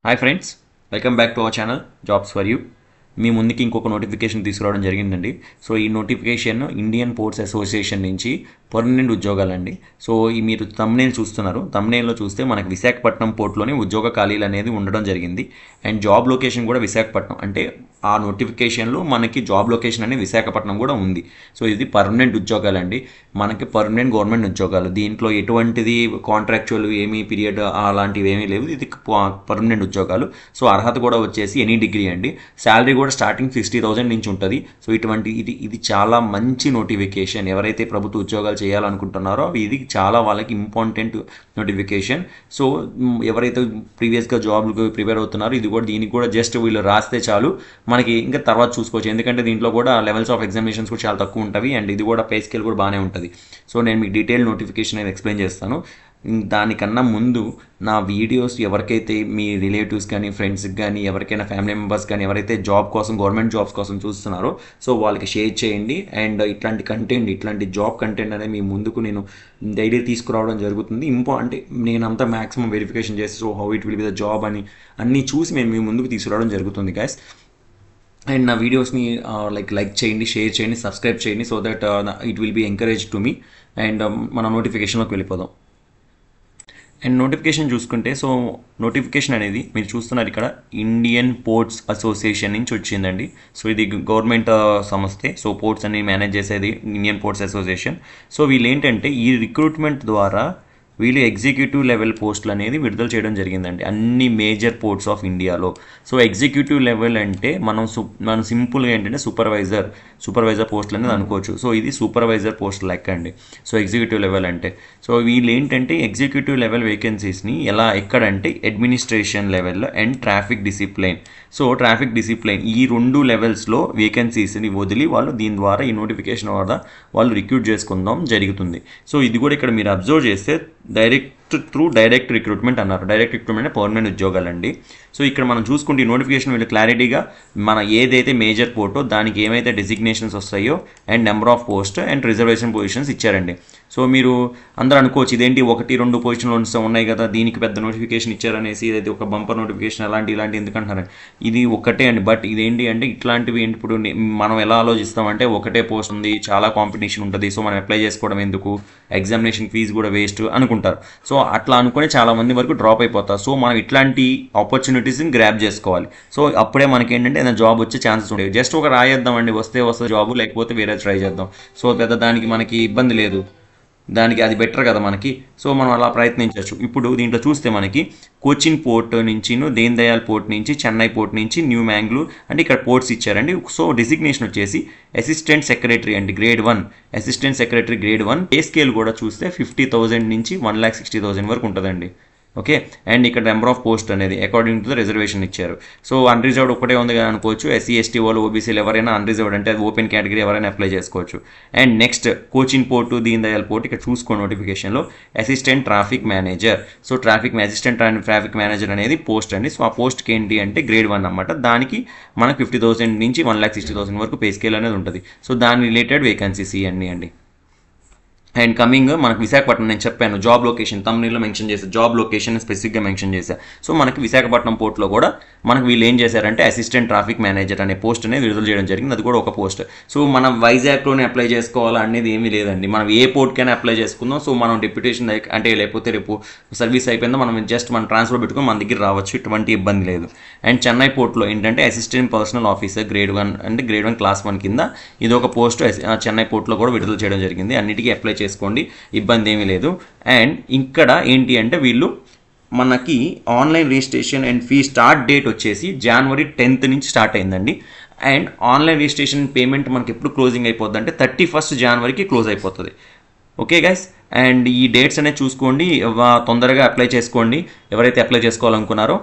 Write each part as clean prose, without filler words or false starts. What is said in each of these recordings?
Hi friends, welcome back to our channel Jobs for You. మీ ముందుకి ఇంకొక notification తీసుకురావడం జరిగిందండి. సో ఈ నోటిఫికేషన్ ఇండియన్ పోర్ట్స్ అసోసియేషన్ నుంచి పర్మనెంట్ ఉద్యోగాలండి. సో ఈ మీరు థంబ్నెయిల్ చూస్తున్నారు. థంబ్నెయిల్లో చూస్తే మనకి విశాఖపట్నం పోర్ట్లోని ఉద్యోగ ఖాళీలు అనేది ఉండడం జరిగింది. అండ్ జాబ్ లొకేషన్ కూడా విశాఖపట్నం, అంటే ఆ నోటిఫికేషన్లో మనకి జాబ్ లొకేషన్ అనేది విశాఖపట్నం కూడా ఉంది. సో ఇది పర్మనెంట్ ఉద్యోగాలండి, మనకి పర్మనెంట్ గవర్నమెంట్ ఉద్యోగాలు. దీంట్లో ఎటువంటిది కాంట్రాక్చువల్ ఏమీ పీరియడ్ అలాంటివి ఏమీ లేవు. ఇది పర్మనెంట్ ఉద్యోగాలు. సో అర్హత కూడా వచ్చేసి ఎనీ డిగ్రీ అండి. శాలరీ కూడా స్టార్టింగ్ 60,000 నుంచి ఉంటుంది. సో ఇటువంటి ఇది చాలా మంచి నోటిఫికేషన్. ఎవరైతే ప్రభుత్వ ఉద్యోగాలు చేయాలనుకుంటున్నారో ఇది చాలా వాళ్ళకి ఇంపార్టెంట్ నోటిఫికేషన్. సో ఎవరైతే ప్రీవియస్గా జాబ్లకు ప్రిపేర్ అవుతున్నారో దీనికి కూడా జస్ట్ వీళ్ళు రాస్తే చాలు, మనకి ఇంకా తర్వాత చూసుకోవచ్చు. ఎందుకంటే దీంట్లో కూడా లెవెల్స్ ఆఫ్ ఎగ్జామినేషన్స్ కూడా చాలా తక్కువ ఉంటాయి. అండ్ ఇది కూడా పే స్కేల్ కూడా బాగానే ఉంటుంది. సో నేను మీకు డీటెయిల్ నోటిఫికేషన్ అనేది ఎక్స్ప్లెయిన్ చేస్తాను. దానికన్నా ముందు నా వీడియోస్ ఎవరికైతే మీ రిలేటివ్స్ కానీ ఫ్రెండ్స్కి కానీ ఎవరికైనా ఫ్యామిలీ మెంబర్స్ కానీ ఎవరైతే జాబ్ కోసం గవర్నమెంట్ జాబ్స్ కోసం చూస్తున్నారో సో వాళ్ళకి షేర్ చేయండి. అండ్ ఇట్లాంటి జాబ్ కంటెంట్ అనేది మీ ముందుకు నేను డైలీ తీసుకురావడం జరుగుతుంది. అంటే నేనంతా మ్యాక్సిమం వెరిఫికేషన్ చేసి so how it will be the job అని అన్నీ చూసి మేము మీ ముందుకు తీసుకురావడం జరుగుతుంది గైస్. అండ్ నా వీడియోస్ని లైక్ చేయండి, షేర్ చేయండి, సబ్స్క్రైబ్ చేయండి. So that it will be encourage to me. And మన నోటిఫికేషన్లోకి వెళ్ళిపోదాం. అండ్ నోటిఫికేషన్ చూసుకుంటే సో నోటిఫికేషన్ అనేది మీరు చూస్తున్నారు ఇక్కడ ఇండియన్ పోర్ట్స్ అసోసియేషన్ నుంచి వచ్చిందండి. సో ఇది గవర్నమెంట్ సంస్థే. సో పోర్ట్స్ అన్ని మేనేజ్ చేసేది ఇండియన్ పోర్ట్స్ అసోసియేషన్. సో వీళ్ళు ఏంటంటే ఈ రిక్రూట్మెంట్ ద్వారా వీళ్ళు ఎగ్జిక్యూటివ్ లెవెల్ పోస్టులు అనేది విడుదల చేయడం జరిగిందండి అన్ని మేజర్ పోర్ట్స్ ఆఫ్ ఇండియాలో. సో ఎగ్జిక్యూటివ్ లెవెల్ అంటే మనం సింపుల్గా ఏంటంటే సూపర్వైజర్ పోస్టులు అనేది అనుకోవచ్చు. సో ఇది సూపర్వైజర్ పోస్ట్ లెక్క అండి. సో ఎగ్జిక్యూటివ్ లెవెల్ అంటే సో వీళ్ళు ఏంటంటే ఎగ్జిక్యూటివ్ లెవెల్ వేకెన్సీస్ని ఎక్కడంటే అడ్మినిస్ట్రేషన్ లెవెల్లో and traffic discipline. So traffic discipline ఈ 2 లెవెల్స్లో వేకెన్సీస్ని వదిలి వాళ్ళు దీని ద్వారా ఈ నోటిఫికేషన్ ద్వారా వాళ్ళు రిక్రూట్ చేసుకుందాం జరుగుతుంది. సో ఇది కూడా ఇక్కడ మీరు అబ్జర్వ్ చేస్తే డైరెక్ట్ రిక్రూట్మెంట్ అన్నారు. డైరెక్ట్ రిక్రూట్మెంట్ పర్మనెంట్ ఉద్యోగాలండి. సో ఇక్కడ మనం చూసుకుంటే ఈ నోటిఫికేషన్ వీళ్ళు క్లారిటీగా మన ఏదైతే మేజర్ పోర్టో దానికి ఏమైతే డెసిగ్నేషన్స్ వస్తాయో and number of post and reservation positions ఇచ్చారండి. సో మీరు అందరూ అనుకోవచ్చు ఇదేంటి 1-2 పొజిషన్లు ఉన్నాయి కదా, దీనికి పెద్ద నోటిఫికేషన్ ఇచ్చారనేసి, ఇదైతే ఒక బంపర్ నోటిఫికేషన్ ఇలాంటి ఎందుకంటున్నారండి. ఇది ఒకటే అండి. బట్ ఇదేంటి అంటే ఇట్లాంటివి ఏంటి, ఇప్పుడు మనం ఎలా ఆలోచిస్తామంటే ఒకటే పోస్ట్ ఉంది, చాలా కాంపిటీషన్ ఉంటుంది, సో మనం అప్లై చేసుకోవడం ఎందుకు, ఎగ్జామినేషన్ ఫీజు కూడా వేస్ట్ అనుకుంటారు. సో అట్లా అనుకుని చాలా మంది వరకు డ్రాప్ అయిపోతారు. సో మనం ఇట్లాంటి ఆపర్చునిటీస్ని గ్రాబ్ చేసుకోవాలి. సో అప్పుడే మనకి ఏంటంటే ఏదైనా జాబ్ వచ్చే ఛాన్సెస్ ఉంటాయి. జస్ట్ ఒక రాయేద్దామండి, వస్తే జాబు, లేకపోతే వేరే ట్రై చేద్దాం. సో దానికి మనకి ఇబ్బంది లేదు, దానికి అది బెటర్ కదా మనకి. సో మనం అలా ప్రయత్నించవచ్చు. ఇప్పుడు దీంట్లో చూస్తే మనకి కోచిన్ పోర్ట్ నుంచి, దీన్ దయాల్ పోర్ట్ నుంచి, చెన్నై పోర్ట్ నుంచి, న్యూ మ్యాంగ్లూర్ అంటే ఇక్కడ పోర్ట్స్ ఇచ్చారండి. సో డెసిగ్నేషన్ వచ్చేసి అసిస్టెంట్ సెక్రటరీ అండి, grade 1 assistant secretary grade 1. Pay scale కూడా చూస్తే 50,000 నుంచి 1,60,000 వరకు ఉంటుందండి. ఓకే. అండ్ ఇక్కడ నెంబర్ ఆఫ్ పోస్ట్ అనేది అకార్డింగ్ టు ద రిజర్వేషన్ ఇచ్చారు. సో అన్రిజర్వ్డ్ ఒకటే ఉంది కదా అనుకోవచ్చు. ఎస్సీ ఎస్టీ వాళ్ళు ఓబీసీలు ఎవరైనా అన్రిజర్వ్డ్ అంటే అది ఓపెన్ కేటగిరీ ఎవరైనా అప్లై చేసుకోవచ్చు. And next Cochin port, Deen Dayal port ఇక్కడ చూసుకోండి నోటిఫికేషన్లో assistant traffic manager. So assistant traffic manager అనేది పోస్ట్ అండి. సో ఆ పోస్ట్కి ఏంటి అంటే గ్రేడ్ 1 అన్నమాట. దానికి మనకు 50,000 నుంచి 1,60,000 వరకు పే స్కేల్ అనేది ఉంటుంది. సో దాని రిలేటెడ్ వేకెన్సీస్ ఇవన్నీ అండి. అండ్ కమింగ్ మనకు విశాఖపట్నం, నేను చెప్పాను జాబ్ లొకేషన్ థంబ్నెయిల్లో మెన్షన్ చేశాను, జాబ్ లొకేషన్ స్పెసిఫిక్గా మెన్షన్ చేశాను. సో మనకి విశాఖపట్నం పోర్ట్లో కూడా మనకు వీళ్ళు ఏం చేశారంటే అసిస్టెంట్ ట్రాఫిక్ మేనేజర్ అనే పోస్ట్ అనేది విడుదల చేయడం జరిగింది. అది కూడా ఒక పోస్ట్. సో మనం వైజాగ్లోనే అప్లై చేసుకోవాలా అనేది ఏమీ లేదండి, మనం ఏ పోర్ట్కైనా అప్లై చేసుకుందాం. సో మనం డిప్యూటేషన్ అంటే లేకపోతే రేపు సర్వీస్ అయిపోయిందో మనం ట్రాన్స్ఫర్ పెట్టుకుని మన దగ్గర రావచ్చు, ఎటువంటి ఇబ్బంది లేదు. అండ్ చెన్నై పోర్ట్లో ఏంటంటే అసిస్టెంట్ పర్సనల్ ఆఫీసర్ గ్రేడ్ 1 అంటే గ్రేడ్ 1 క్లాస్ 1 కింద ఇది ఒక పోస్ట్ చెన్నై పోర్ట్లో కూడా విడుదల చేయడం జరిగింది. అన్నిటికీ అప్లై చేసుకోండి, ఇబ్బంది ఏమీ లేదు. అండ్ ఇక్కడ ఏంటి అంటే వీళ్ళు మనకి online registration and fee start date వచ్చేసి January 10th నుంచి స్టార్ట్ అయిందండి. అండ్ ఆన్లైన్ రిజిస్ట్రేషన్ పేమెంట్ మనకి ఎప్పుడు క్లోజింగ్ అయిపోద్ది అంటే 31st Januaryకి క్లోజ్ అయిపోతుంది. Okay guys. అండ్ ఈ డేట్స్ అనేది చూసుకోండి, తొందరగా అప్లై చేసుకోండి ఎవరైతే అప్లై చేసుకోవాలనుకున్నారో.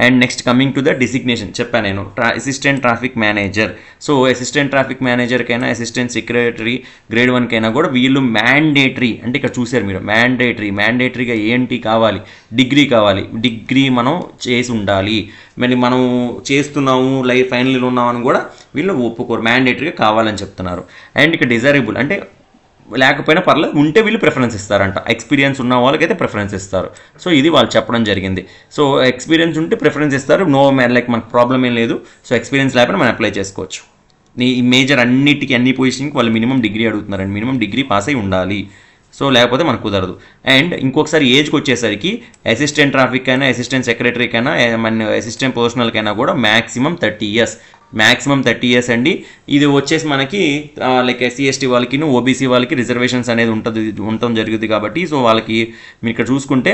And next coming to the designation చెప్పాను నేను, assistant traffic manager. So assistant traffic మేనేజర్కైనా అసిస్టెంట్ సెక్రటరీ గ్రేడ్ 1 కైనా కూడా వీళ్ళు మ్యాండేటరీ అంటే ఇక్కడ చూసారు మీరు మ్యాండేటరీగా ఏంటి కావాలి, డిగ్రీ కావాలి. డిగ్రీ మనం చేసి ఉండాలి. మరి మనం చేస్తున్నాము ఫైనల్ ఉన్నామని కూడా వీళ్ళు ఒప్పుకోరు, మ్యాండేటరీగా కావాలని చెప్తున్నారు. అండ్ ఇక్కడ డిజైరబుల్ అంటే లేకపోయినా పర్లేదు, ఉంటే వీళ్ళు ప్రిఫరెన్స్ ఇస్తారంట. ఎక్స్పీరియన్స్ ఉన్న వాళ్ళకైతే ప్రిఫరెన్స్ ఇస్తారు. సో ఇది వాళ్ళు చెప్పడం జరిగింది. సో ఎక్స్పీరియన్స్ ఉంటే ప్రిఫరెన్స్ ఇస్తారు, నో లైక్ మనకు ప్రాబ్లం ఏం లేదు. సో ఎక్స్పీరియన్స్ లేకపోయినా మనం అప్లై చేసుకోవచ్చు. ఈ మేజర్ అన్నిటికీ అన్ని పొజిషన్కి వాళ్ళు మినిమం డిగ్రీ అడుగుతున్నారండి, మినిమం డిగ్రీ పాస్ అయి ఉండాలి. సో లేకపోతే మనకు కుదరదు. అండ్ ఇంకొకసారి ఏజ్కి వచ్చేసరికి అసిస్టెంట్ ట్రాఫిక్ అయినా, అసిస్టెంట్ సెక్రటరీకైనా, మన అసిస్టెంట్ పర్సనల్కైనా కూడా మ్యాక్సిమం 30 years, మ్యాక్సిమం 30 years అండి. ఇది వచ్చేసి మనకి లైక్ ఎస్సీ ఎస్టీ వాళ్ళకి, ఓబీసీ వాళ్ళకి రిజర్వేషన్స్ అనేది ఉండటం జరుగుతుంది కాబట్టి, సో వాళ్ళకి మీరు ఇక్కడ చూసుకుంటే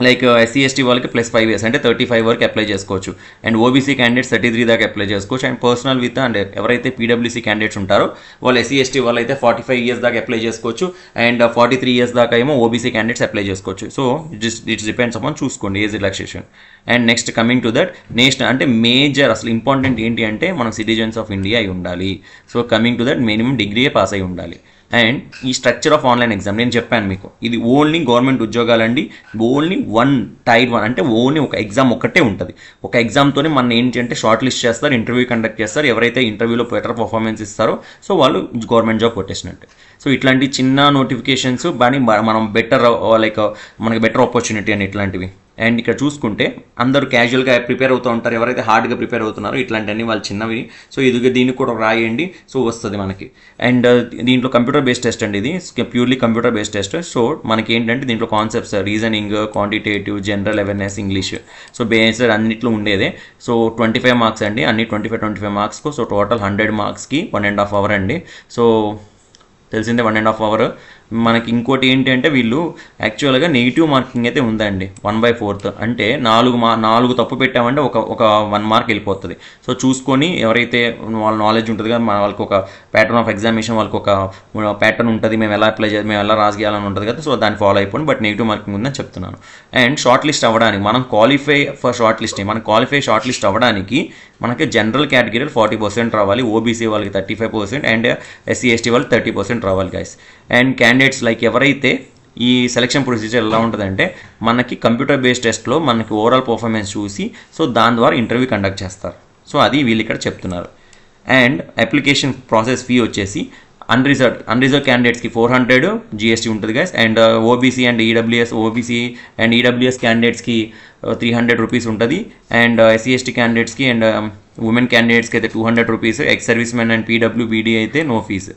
లైక్ ఎస్సీ ఎస్టీ వాళ్ళకి +5 years అంటే 35 వరకు అప్లై చేసుకోవచ్చు. అండ్ ఓబీసీ క్యాండిడేట్స్ 33 దాకా అప్లై చేసుకోవచ్చు. అండ్ పర్సనల్ విత్ అండ్ ఎవరైతే పీడబ్ల్యూసీ క్యాండిడేట్స్ ఉంటారో వాళ్ళు ఎస్సీ ఎస్టీ వాళ్ళు అయితే 45 years దాకా అప్లై చేసుకోవచ్చు. అండ్ 43 years దాకా ఏమో ఓబీసీ క్యాండిడేట్స్ అప్లై చేసుకోవచ్చు. సో ఇట్స్ డిపెండ్స్ అపాన్, చూసుకోండి age relaxation. And next coming to that national అంటే మేజర్ అసలు ఇంపార్టెంట్ ఏంటి అంటే మనం సిటిజన్స్ ఆఫ్ ఇండియా అయి ఉండాలి. So coming to that minimum డిగ్రీయే పాస్ అయి ఉండాలి. అండ్ ఈ స్ట్రక్చర్ ఆఫ్ ఆన్లైన్ ఎగ్జామ్ నేను చెప్పాను మీకు, ఇది ఓన్లీ గవర్నమెంట్ ఉద్యోగాలండి. ఓన్లీ Tier 1 అంటే ఓన్లీ ఒక ఎగ్జామ్ ఒక్కటే ఉంటుంది. ఒక ఎగ్జామ్తోనే మన ఏంటి అంటే షార్ట్ లిస్ట్ చేస్తారు, ఇంటర్వ్యూ కండక్ట్ చేస్తారు. ఎవరైతే ఇంటర్వ్యూలో బెటర్ పర్ఫార్మెన్స్ ఇస్తారో సో వాళ్ళు గవర్నమెంట్ జాబ్ కొట్టేసినట్టు. సో ఇట్లాంటి చిన్న నోటిఫికేషన్స్ కానీ మనం బెటర్ లైక్ మనకి బెటర్ ఆపర్చునిటీ అని ఇట్లాంటివి. అండ్ ఇక్కడ చూసుకుంటే అందరూ క్యాజువల్గా ప్రిపేర్ అవుతూ ఉంటారు, ఎవరైతే హార్డ్గా ప్రిపేర్ అవుతున్నారో ఇట్లాంటివన్నీ వాళ్ళు చిన్నవి. సో దీనికి కూడా రాయండి, సో వస్తుంది మనకి. అండ్ దీంట్లో కంప్యూటర్ బేస్డ్ టెస్ట్ అండి, ఇది purely computer based test. So మనకి ఏంటంటే దీంట్లో concepts reasoning, quantitative, general awareness, English, so based అన్నిట్లో ఉండేదే. సో 25 marks అండి, అన్ని 25 marksకు. సో టోటల్ 100 marksకి 1.5 hour అండి. సో తెలిసిందే 1.5 hour. మనకి ఇంకోటి ఏంటి అంటే వీళ్ళు యాక్చువల్గా నెగిటివ్ మార్కింగ్ అయితే ఉందండి 1/4. అంటే 4 తప్పు పెట్టామంటే ఒక 1 mark వెళ్ళిపోతుంది. సో చూసుకొని ఎవరైతే వాళ్ళ నాలెడ్జ్ ఉంటుంది కదా, వాళ్ళకి ఒక ప్యాటర్న్ ఆఫ్ ఎగ్జామినేషన్, వాళ్ళకి ఒక ప్యాటర్న్ ఉంటుంది, మేము ఎలా అప్లై చేయాలి, మేము ఎలా రాసేయాలని ఉంటుంది కదా. సో దాన్ని ఫాలో అయిపోండి. బట్ నెగిటివ్ మార్కింగ్ ఉందని చెప్తున్నాను. అండ్ షార్ట్ లిస్ట్ అవ్వడానికి మనం క్వాలిఫై ఫర్ షార్ట్ లిస్ట్, మనం క్వాలిఫై షార్ట్ లిస్ట్ అవ్వడానికి మనకి జనరల్ కేటగిరీలో 40% రావాలి, ఓబీసీ వాళ్ళకి 35% అండ్ ఎస్సీ ఎస్టీ వాళ్ళకి 30% రావాలి గైస్. అండ్ క్యాండిడేట్స్ లైక్ ఎవరైతే ఈ సెలక్షన్ ప్రొసీజర్ ఎలా ఉంటుందంటే మనకి కంప్యూటర్ బేస్డ్ టెస్ట్లో మనకి ఓవరాల్ పర్ఫార్మెన్స్ చూసి సో దాని ద్వారా ఇంటర్వ్యూ కండక్ట్ చేస్తారు. సో అది వీళ్ళు ఇక్కడ చెప్తున్నారు. అండ్ అప్లికేషన్ ప్రాసెస్ ఫీ వచ్చేసి అన్రిజర్వ్ క్యాండిడేట్స్కి 400 GST ఉంటుంది guys. And OBC and EWS క్యాండిడేట్స్కి 300 rupees ఉంటుంది. అండ్ ఎస్సీ ఎస్టీ క్యాండిడేట్స్కి అండ్ ఉమెన్ క్యాండిడేట్స్కి అయితే 200 rupees. Ex service men and పీడబ్ల్యూబీడీ అయితే నో ఫీజు.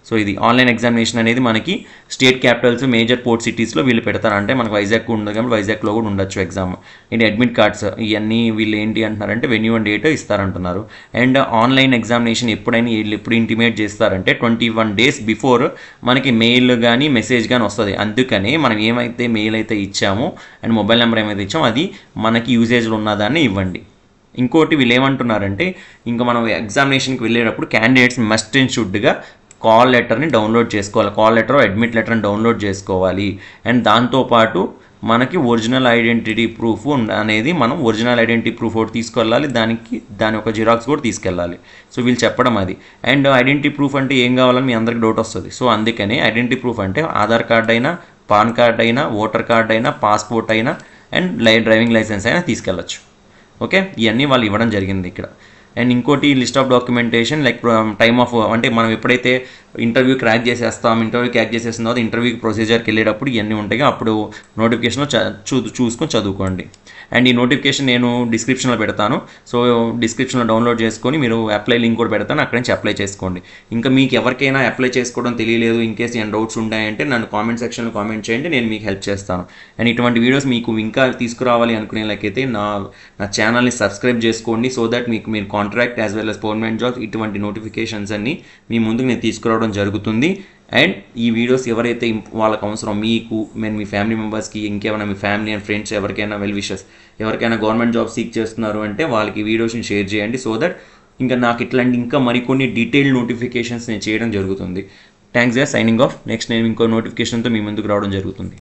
సో ఇది ఆన్లైన్ ఎగ్జామినేషన్ అనేది మనకి స్టేట్ క్యాపిటల్స్, మేజర్ పోర్ట్ సిటీస్లో వీళ్ళు పెడతారు. అంటే మనకు వైజాగ్ ఉండదు కాబట్టి వైజాగ్లో కూడా ఉండొచ్చు ఎగ్జామ్. ఏంటి అడ్మిట్ కార్డ్స్ ఇవన్నీ వీళ్ళు ఏంటి అంటున్నారంటే వెన్యూ అండ్ డేట్ ఇస్తారంటున్నారు. అండ్ ఆన్లైన్ ఎగ్జామినేషన్ ఎప్పుడైనా వీళ్ళు ఎప్పుడు ఇంటిమేట్ చేస్తారంటే 21 days బిఫోర్ మనకి మెయిల్ కానీ మెసేజ్ కానీ వస్తుంది. అందుకనే మనం ఏమైతే మెయిల్ అయితే ఇచ్చామో అండ్ మొబైల్ నెంబర్ ఏమైతే ఇచ్చామో అది మనకి యూజేజ్లో ఉన్నదాన్ని ఇవ్వండి. ఇంకోటి వీళ్ళు ఏమంటున్నారంటే ఇంకా మనం ఎగ్జామినేషన్కి వెళ్ళేటప్పుడు క్యాండిడేట్స్ మస్ట్ అండ్ షుడ్గా కాల్ లెటర్ని డౌన్లోడ్ చేసుకోవాలి, కాల్ లెటర్ అడ్మిట్ లెటర్ని డౌన్లోడ్ చేసుకోవాలి. అండ్ దాంతోపాటు మనకి ఒరిజినల్ ఐడెంటిటీ ప్రూఫ్ అనేది మనం ఒరిజినల్ ఐడెంటిటీ ప్రూఫ్ ఒకటి తీసుకెళ్ళాలి, దాని ఒక జిరాక్స్ కూడా తీసుకెళ్ళాలి. సో వీళ్ళు చెప్పడం అది. అండ్ ఐడెంటిటీ ప్రూఫ్ అంటే ఏం కావాలని మీ అందరికి డౌట్ వస్తుంది. సో అందుకనే ఐడెంటిటీ ప్రూఫ్ అంటే ఆధార్ కార్డ్ అయినా, పాన్ కార్డ్ అయినా, ఓటర్ కార్డ్ అయినా, పాస్పోర్ట్ అయినా అండ్ డ్రైవింగ్ లైసెన్స్ అయినా తీసుకెళ్ళచ్చు. ఓకే, ఇవన్నీ వాళ్ళు ఇవ్వడం జరిగింది ఇక్కడ. అండ్ ఇంకోటి list of documentation like time of అంటే మనం ఎప్పుడైతే ఇంటర్వ్యూ క్రాక్ చేసేస్తాం, ఇంటర్వ్యూ క్రాక్ చేసేసిన తర్వాత ఇంటర్వ్యూకి ప్రొసీజర్కి వెళ్ళేటప్పుడు ఇవన్నీ ఉంటాయి, అప్పుడు నోటిఫికేషన్లో చూసుకొని చదువుకోండి. అండ్ ఈ నోటిఫికేషన్ నేను డిస్క్రిప్షన్లో పెడతాను. సో డిస్క్రిప్షన్లో డౌన్లోడ్ చేసుకొని మీరు అప్లై లింక్ కూడా పెడతాను, అక్కడి నుంచి అప్లై చేసుకోండి. ఇంకా మీకు ఎవరికైనా అప్లై చేసుకోవడం తెలియలేదు, ఇన్ కేసు ఏమైనా డౌట్స్ ఉంటాయంటే నన్ను కామెంట్ సెక్షన్లో కామెంట్ చేయండి, నేను మీకు హెల్ప్ చేస్తాను. అండ్ ఇటువంటి వీడియోస్ మీకు ఇంకా తీసుకురావాలి అనుకునేలాగైతే నా ఛానల్ని సబ్స్క్రైబ్ చేసుకోండి. సో దట్ మీరు contract as well as permanent jobs ఇటువంటి నోటిఫికేషన్స్ అన్ని మీ ముందుకు నేను తీసుకురావడం జరుగుతుంది. అండ్ ఈ వీడియోస్ ఎవరైతే వాళ్ళకి అవసరం మీకు, మీ ఫ్యామిలీ మెంబర్స్కి, ఇంకేమైనా మీ ఫ్యామిలీ అండ్ ఫ్రెండ్స్ ఎవరికైనా వెల్ విషెస్ ఎవరికైనా గవర్నమెంట్ జాబ్ సీక్ చేస్తున్నారు అంటే వాళ్ళకి వీడియోస్ని షేర్ చేయండి. సో దట్ ఇంకా నాకు ఇట్లాంటి ఇంకా మరికొన్ని డీటెయిల్డ్ నోటిఫికేషన్స్ నేను చేయడం జరుగుతుంది. థ్యాంక్స్ గా సైనింగ్ ఆఫ్. నెక్స్ట్ నేను ఇంకో నోటిఫికేషన్తో మీ ముందుకు రావడం జరుగుతుంది.